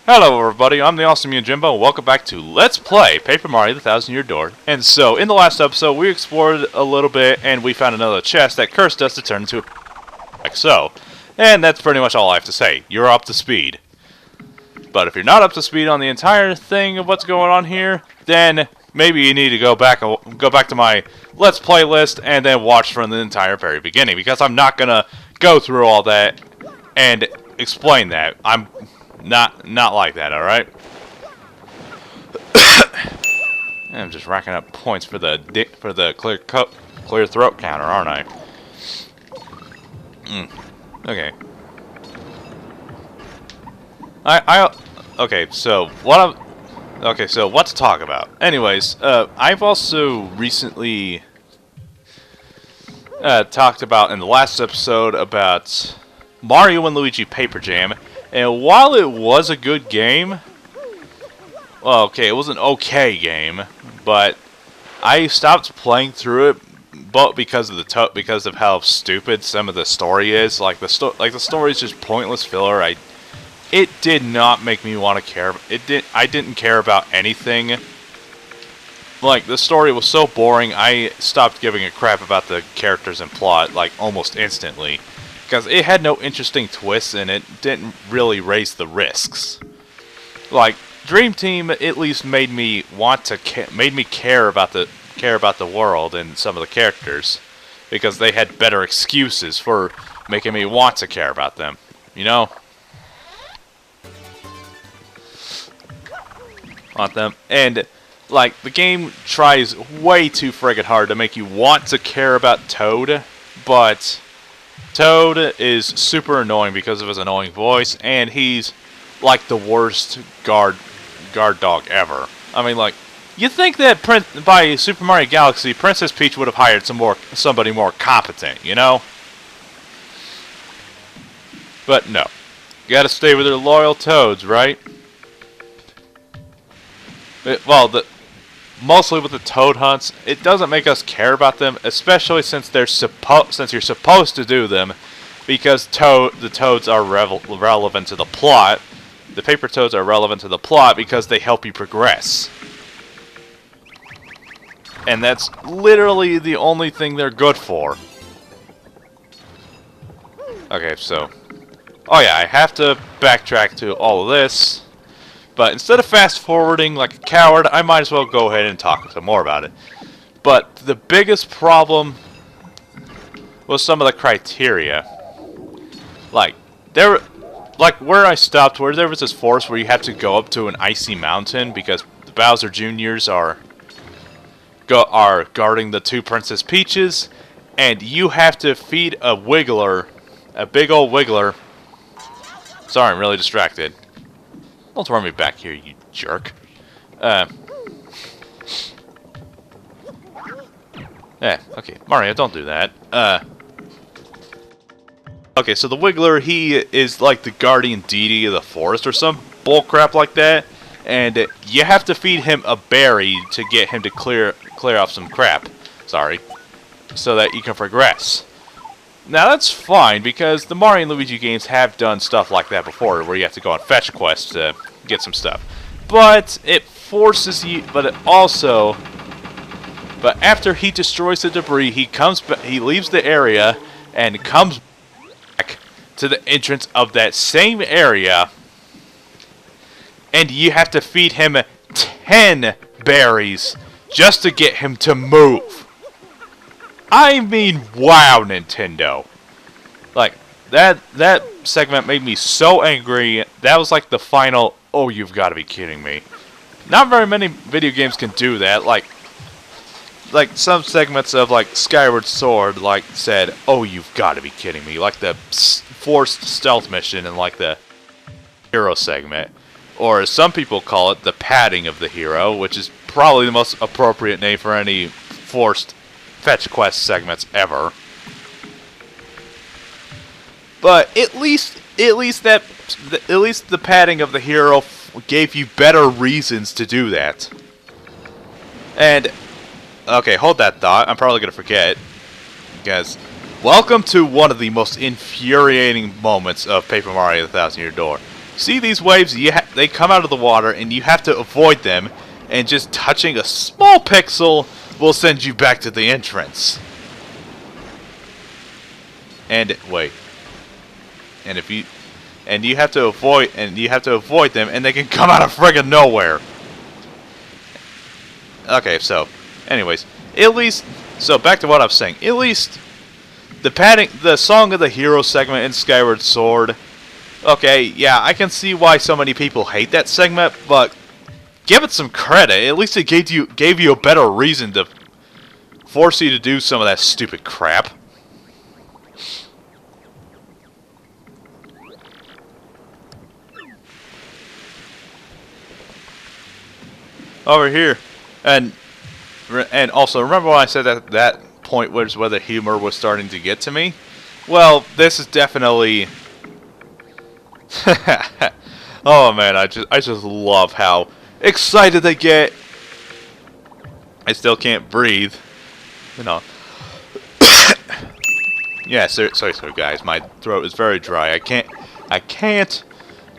Hello everybody, I'm the Awesome Jimbo, and welcome back to Let's Play Paper Mario: The Thousand Year Door. And so, in the last episode, we explored a little bit, and we found another chest that cursed us to turn into a like so. And that's pretty much all I have to say. You're up to speed. But if you're not up to speed on the entire thing of what's going on here, then maybe you need to go back to my Let's Play list and then watch from the entire very beginning, because I'm not gonna go through all that and explain that. I'm not like that, alright? I'm just racking up points for the clear throat counter, aren't I? Okay. Okay, so what to talk about? Anyways, I've also recently talked about in the last episode about Mario and Luigi Paper Jam. And while it was a good game, well, okay, it was an okay game, but I stopped playing through it, but because of how stupid some of the story is. Like the story is just pointless filler. It did not make me want to care. I didn't care about anything. Like, the story was so boring, I stopped giving a crap about the characters and plot, like, almost instantly. Because it had no interesting twists, and it didn't really raise the risks. Like, Dream Team at least made me care about the world and some of the characters, because they had better excuses for making me want to care about them. You know? Want them. And, like, the game tries way too friggin' hard to make you want to care about Toad, but Toad is super annoying because of his annoying voice, and he's like the worst guard dog ever. I mean, like, you think that by Super Mario Galaxy, Princess Peach would have hired somebody more competent, you know? But no, you gotta stay with your loyal Toads, right? Mostly with the Toad hunts, it doesn't make us care about them, especially since you're supposed to do them, because the Toads are relevant to the plot. The Paper Toads are relevant to the plot because they help you progress. And that's literally the only thing they're good for. Okay, so, oh yeah, I have to backtrack to all of this. But instead of fast-forwarding like a coward, I might as well go ahead and talk some more about it. But the biggest problem was some of the criteria. Like where I stopped, where there was this forest where you have to go up to an icy mountain because the Bowser Juniors are guarding the two Princess Peaches, and you have to feed a Wiggler, a big old Wiggler. Sorry, I'm really distracted. Don't throw me back here, you jerk. Okay, Mario, don't do that. Okay, so the Wiggler, he is like the guardian deity of the forest or some bullcrap like that, and you have to feed him a berry to get him to clear off some crap. Sorry. So that you can progress. Now that's fine, because the Mario and Luigi games have done stuff like that before, where you have to go on fetch quests to get some stuff. But it forces you, but after he destroys the debris, he leaves the area and comes back to the entrance of that same area, and you have to feed him 10 berries just to get him to move. I mean, wow, Nintendo. Like, that segment made me so angry. That was like the final, oh, you've got to be kidding me. Not very many video games can do that. Like some segments of, like, Skyward Sword, like, said, oh, you've got to be kidding me. Like the forced stealth mission in, like, the hero segment. Or as some people call it, the padding of the hero, which is probably the most appropriate name for any forced fetch quest segments ever. But at least the padding of the hero gave you better reasons to do that. And okay, hold that thought. I'm probably gonna forget, because welcome to one of the most infuriating moments of Paper Mario: The Thousand Year Door. See these waves? they come out of the water, and you have to avoid them, and just touching a small pixel will send you back to the entrance. And wait, and if you have to avoid them, and they can come out of friggin' nowhere. Okay, so, anyways, at least, so back to what I was saying. At least the Song of the Hero segment in Skyward Sword. Okay, yeah, I can see why so many people hate that segment, but give it some credit. At least it gave you a better reason to force you to do some of that stupid crap. Over here, and also remember when I said that point was where the humor was starting to get to me? Well, this is definitely. Oh man, I just love how excited they get. I still can't breathe. You know. Yeah, sorry guys, my throat is very dry. I can't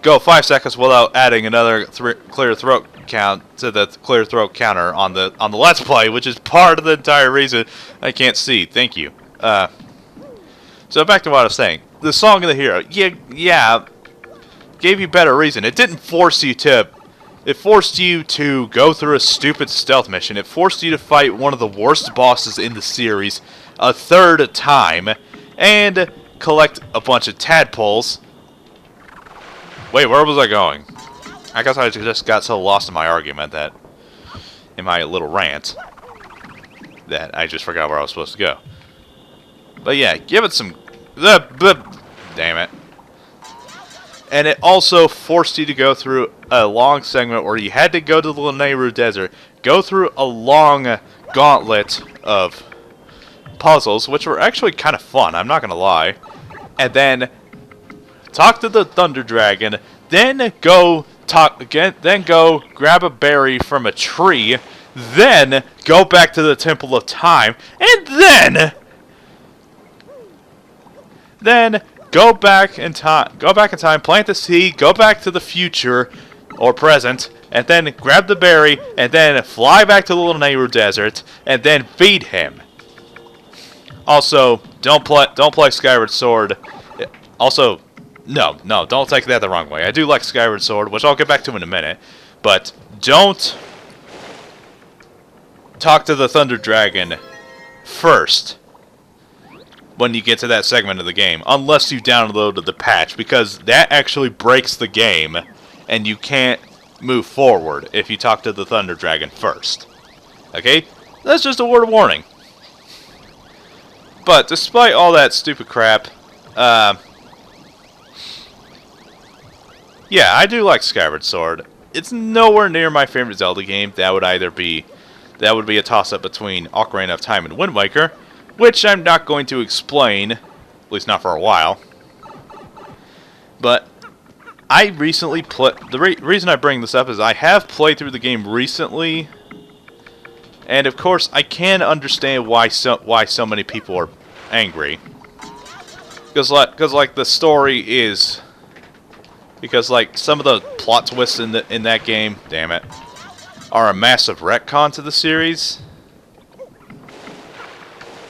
go 5 seconds without adding another clear throat count to the clear throat counter on the Let's Play, which is part of the entire reason I can't see. Thank you. So back to what I was saying. The Song of the Hero. Yeah, gave you better reason. It didn't force you to. It forced you to go through a stupid stealth mission. It forced you to fight one of the worst bosses in the series a third time, and collect a bunch of tadpoles. Wait, where was I going? I guess I just got so lost in my argument that, in my little rant, that I just forgot where I was supposed to go. But yeah, give it some. Damn it. And it also forced you to go through a long segment where you had to go to the Lanayru Desert, go through a long gauntlet of puzzles, which were actually kind of fun, I'm not gonna lie, and then talk to the Thunder Dragon, then go grab a berry from a tree, then go back to the Temple of Time, and then go back in time, plant the seed, go back to the future or present, and then grab the berry, and then fly back to the Lanayru Desert, and then feed him. Also, don't play Skyward Sword. Also, no, don't take that the wrong way. I do like Skyward Sword, which I'll get back to in a minute, but don't talk to the Thunder Dragon first when you get to that segment of the game, unless you downloaded the patch, because that actually breaks the game, and you can't move forward if you talk to the Thunder Dragon first. Okay? That's just a word of warning. But despite all that stupid crap, yeah, I do like Skyward Sword. It's nowhere near my favorite Zelda game. That would be a toss-up between Ocarina of Time and Wind Waker, which I'm not going to explain, at least not for a while. But I recently the reason I bring this up is I have played through the game recently. And of course, I can understand why so many people are angry. Because the story is, because like some of the plot twists in that game, damn it, are a massive retcon to the series.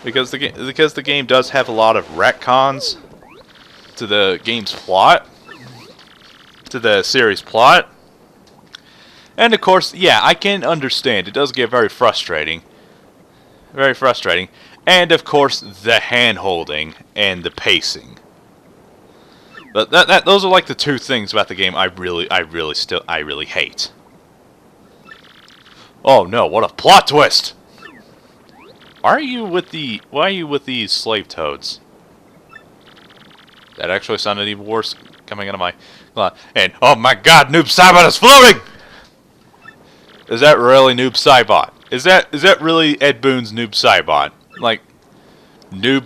Because the game does have a lot of retcons to the game's plot, to the series plot. And of course, yeah, I can understand. It does get very frustrating. Very frustrating. And of course, the hand-holding and the pacing. But those are like the two things about the game I really hate. Oh no, what a plot twist! Why are you with these slave toads? That actually sounded even worse coming out of my... And, oh my god, Noob Saibot is floating! Is that really Noob Saibot? Is that really Ed Boon's Noob Saibot? Like, Boon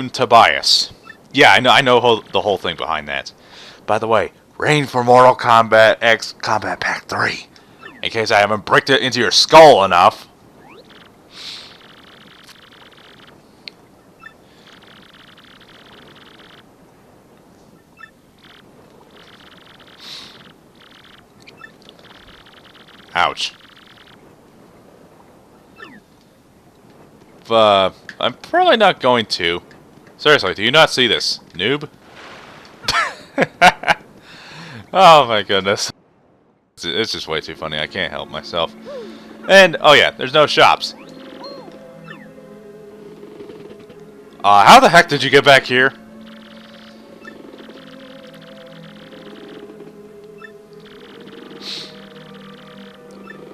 Tobias. Yeah, I know the whole thing behind that. By the way, Rain for Mortal Kombat X Combat Pack 3. In case I haven't bricked it into your skull enough. Ouch. I'm probably not going to. Seriously, do you not see this, noob? Oh my goodness. It's just way too funny. I can't help myself. And, oh yeah, there's no shops. How the heck did you get back here?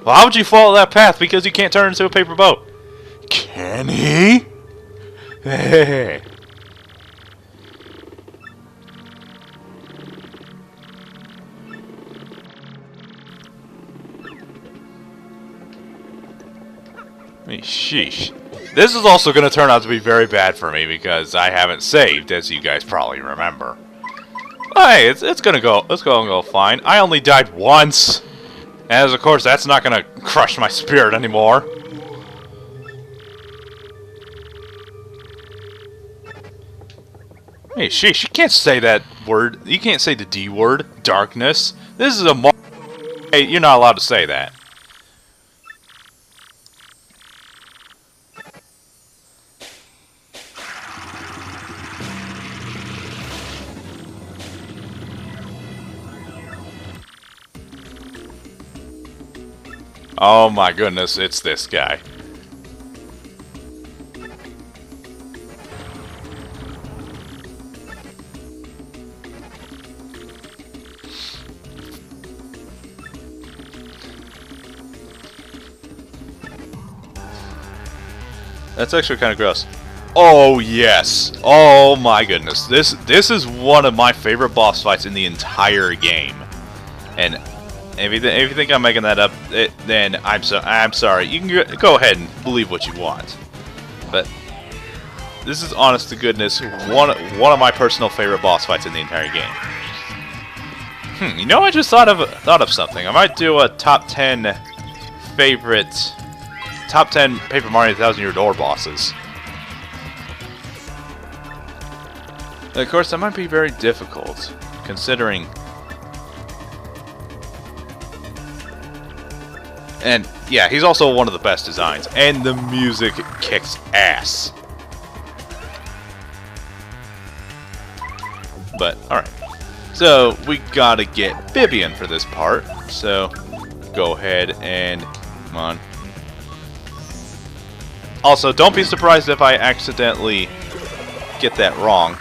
Well, how would you follow that path? Because you can't turn into a paper boat. Can he? Hey. Sheesh. This is also going to turn out to be very bad for me because I haven't saved, as you guys probably remember. Hey, it's gonna go fine. I only died once, as of course that's not gonna crush my spirit anymore. Hey, sheesh, you can't say that word. You can't say the D word, darkness. This is a Hey, you're not allowed to say that. Oh my goodness, it's this guy. That's actually kind of gross. Oh yes! Oh my goodness! This is one of my favorite boss fights in the entire game. And if you think I'm making that up, then I'm sorry. You can go ahead and believe what you want. But this is, honest to goodness, one of my personal favorite boss fights in the entire game. You know, I just thought of something. I might do a top 10 Paper Mario 1000 Year Door bosses. Of course, that might be very difficult, considering. And yeah, he's also one of the best designs, and the music kicks ass. But alright, so we gotta get Vivian for this part. So go ahead and come on. Also, don't be surprised if I accidentally get that wrong.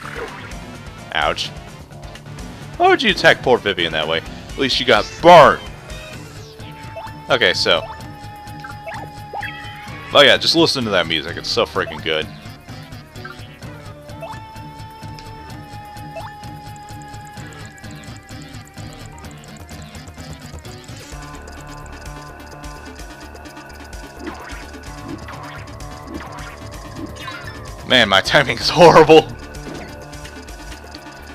Ouch. Why would you attack poor Vivian that way? At least you got burnt. Okay, so. Oh yeah, just listen to that music. It's so freaking good. Man, my timing is horrible.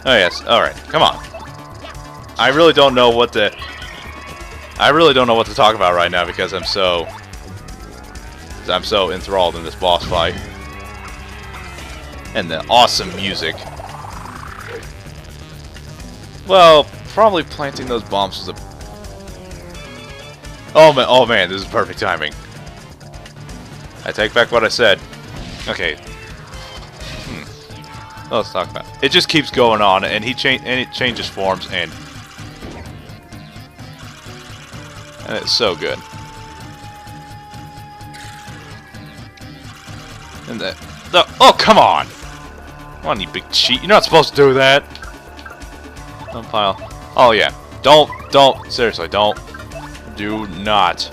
Oh yes, alright, come on. I really don't know what to talk about right now because I'm so enthralled in this boss fight. And the awesome music. Well, probably planting those bombs was a... Oh man, this is perfect timing. I take back what I said. Okay. Let's talk about it. It just keeps going on, and it changes forms, and it's so good. And oh, come on! Come on, you big cheat! You're not supposed to do that. Don't pile. Oh yeah, don't. Seriously, don't. Do not.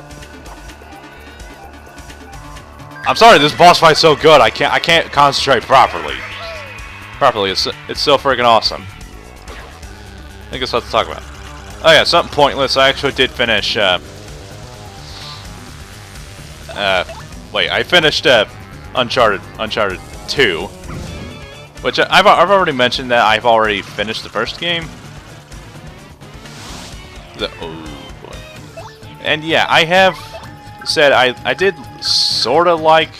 I'm sorry, this boss fight's so good. I can't concentrate properly. It's so freaking awesome. I guess what to talk about. Oh yeah, something pointless. I actually did finish. Wait, I finished Uncharted 2, which I've already mentioned that I've already finished the first game. Oh boy. And yeah, I have said I did sort of like.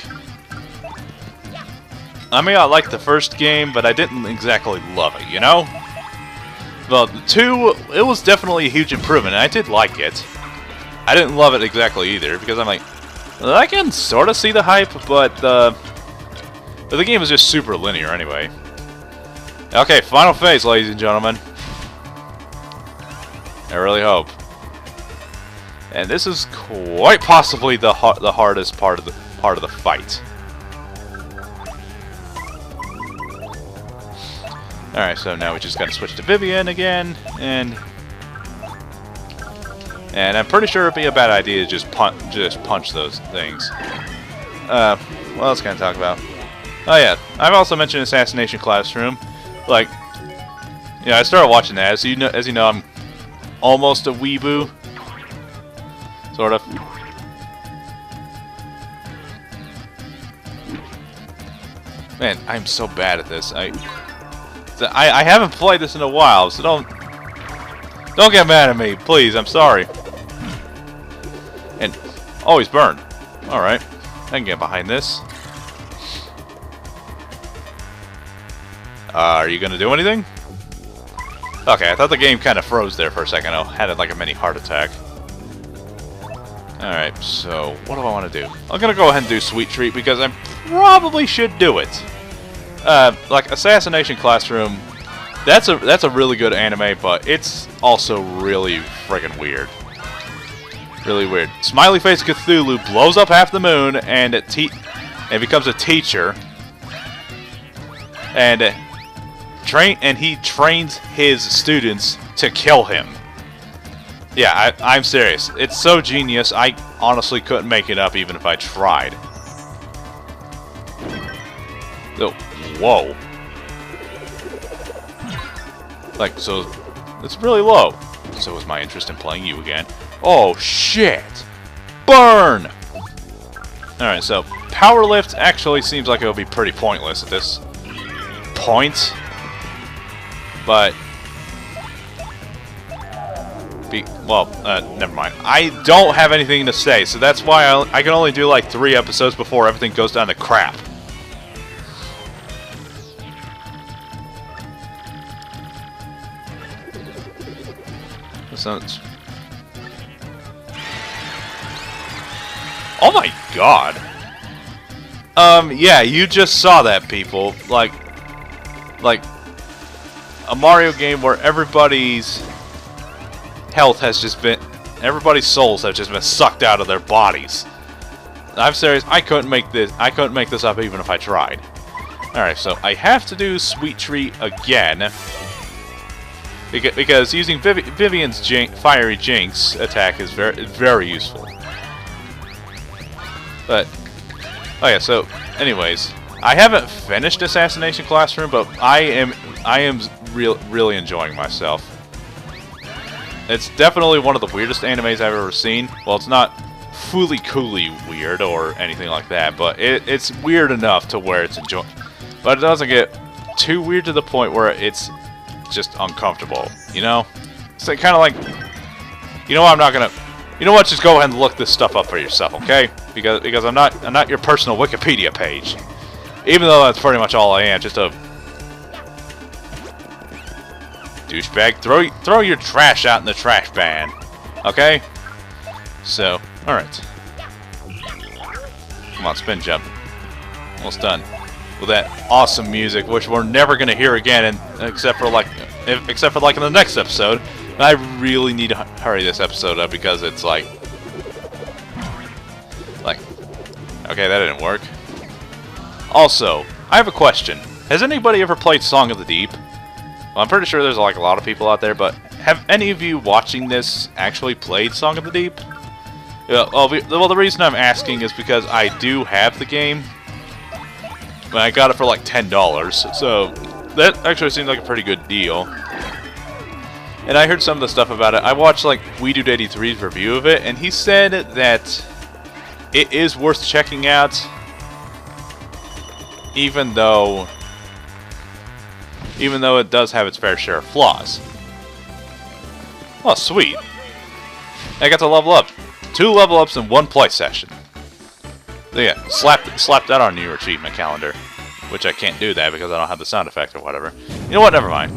I mean, I liked the first game, but I didn't exactly love it, you know? Well, 2, it was definitely a huge improvement, and I did like it. I didn't love it exactly either, because I'm like, well, I can sort of see the hype, but the game is just super linear anyway. Okay, final phase, ladies and gentlemen. I really hope. And this is quite possibly the hardest part of the fight. All right, so now we just got to switch to Vivian again, and I'm pretty sure it'd be a bad idea to just punch those things. What else can I talk about? Oh yeah, I've also mentioned Assassination Classroom. Like, yeah, I started watching that. As you know, I'm almost a weeboo, sort of. Man, I'm so bad at this. I haven't played this in a while, so don't get mad at me, please. I'm sorry. And always burn. All right, I can get behind this. Are you gonna do anything? Okay, I thought the game kind of froze there for a second. I had like a mini heart attack. Alright, so what do I want to do? I'm gonna go ahead and do Sweet Treat because I probably should do it. Like Assassination Classroom, that's a really good anime, but it's also really friggin' weird. Really weird. Smiley Face Cthulhu blows up half the moon and becomes a teacher. And he trains his students to kill him. Yeah, I'm serious. It's so genius, I honestly couldn't make it up even if I tried. So, whoa. Like, so, it's really low. So is my interest in playing you again. Oh, shit! Burn! Alright, so, Power Lift actually seems like it'll be pretty pointless at this point. But, never mind. I don't have anything to say, so that's why I can only do like 3 episodes before everything goes down to crap. Oh my god. Yeah, you just saw that, people. Like a Mario game where everybody's health has just been, everybody's souls have just been sucked out of their bodies. I'm serious, I couldn't make this up even if I tried. Alright, so I have to do Sweet Treat again. Because using Vivian's Fiery Jinx attack is very useful. But, oh yeah, so, anyways, I haven't finished Assassination Classroom, but I am really enjoying myself. It's definitely one of the weirdest animes I've ever seen. Well, it's not fully coolly weird or anything like that, but it's weird enough to where it's enjoyable. But it doesn't get too weird to the point where it's just uncomfortable, you know? So kind of like, you know what, you know what, just go ahead and look this stuff up for yourself, okay? Because I'm not your personal Wikipedia page. Even though that's pretty much all I am, just a douchebag. Throw your trash out in the trash bin, okay? So, alright. Come on, spin jump. Almost done. With that awesome music, which we're never gonna hear again, except for like in the next episode. And I really need to hurry this episode up because it's like, okay, that didn't work. Also, I have a question. Has anybody ever played Song of the Deep? Well, I'm pretty sure there's like a lot of people out there, but have any of you watching this actually played Song of the Deep? Yeah, well, the reason I'm asking is because I do have the game. I got it for like $10, so that actually seems like a pretty good deal. And I heard some of the stuff about it. I watched like WeDude83's review of it, and he said that it is worth checking out, even though it does have its fair share of flaws. Oh, sweet! I got to level up. 2 level ups in 1 play session. So yeah, slap that on your achievement calendar. Which I can't do that because I don't have the sound effect or whatever. You know what? Never mind.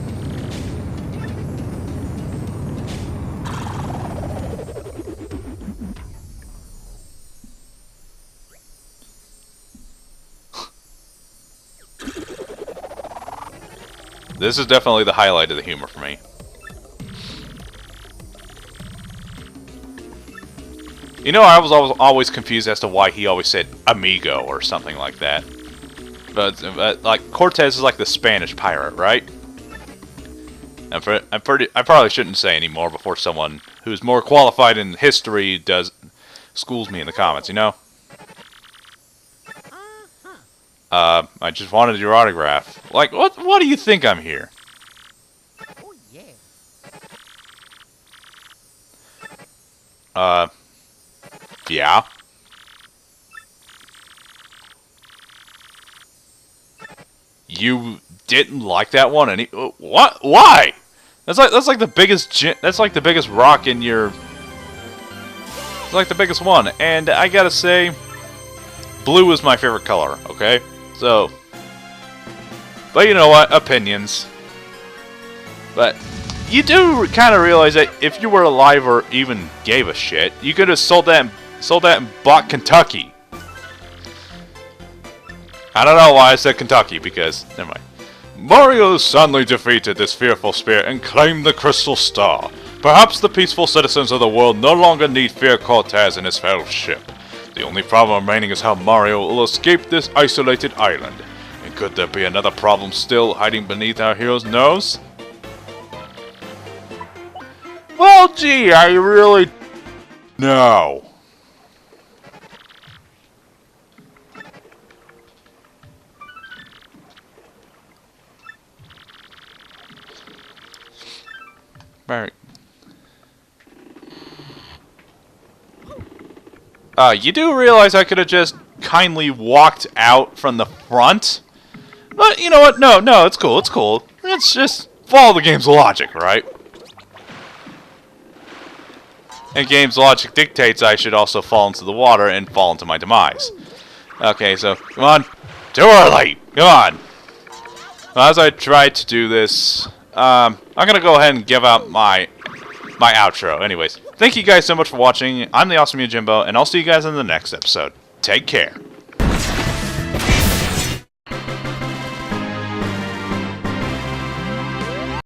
This is definitely the highlight of the humor for me. You know, I was always confused as to why he always said amigo or something like that. But like, Cortez is like the Spanish pirate, right? I probably shouldn't say any more before someone who's more qualified in history schools me in the comments, you know? I just wanted your autograph. Like, what do you think I'm here? Oh, yeah. Yeah. You didn't like that one? What? Why? That's like the biggest rock in your. It's like the biggest one, and I gotta say, blue is my favorite color. Okay, so. But you know what? Opinions. But you do kind of realize that if you were alive or even gave a shit, you could have sold that and bought Kentucky. I don't know why I said Kentucky, because never mind. Mario suddenly defeated this fearful spirit and claimed the Crystal Star. Perhaps the peaceful citizens of the world no longer need fear Cortez and his fellowship. The only problem remaining is how Mario will escape this isolated island. And could there be another problem still hiding beneath our hero's nose? Well, gee, I really... No. Right. You do realize I could have just kindly walked out from the front? But you know what? No, it's cool, it's cool. It's just follow the game's logic, right? And game's logic dictates I should also fall into the water and fall into my demise. Okay, so, come on. Too early! Come on! Well, as I try to do this, I'm gonna go ahead and give out my outro. Anyways, thank you guys so much for watching. I'm the Awesome Yojimbo, and I'll see you guys in the next episode. Take care.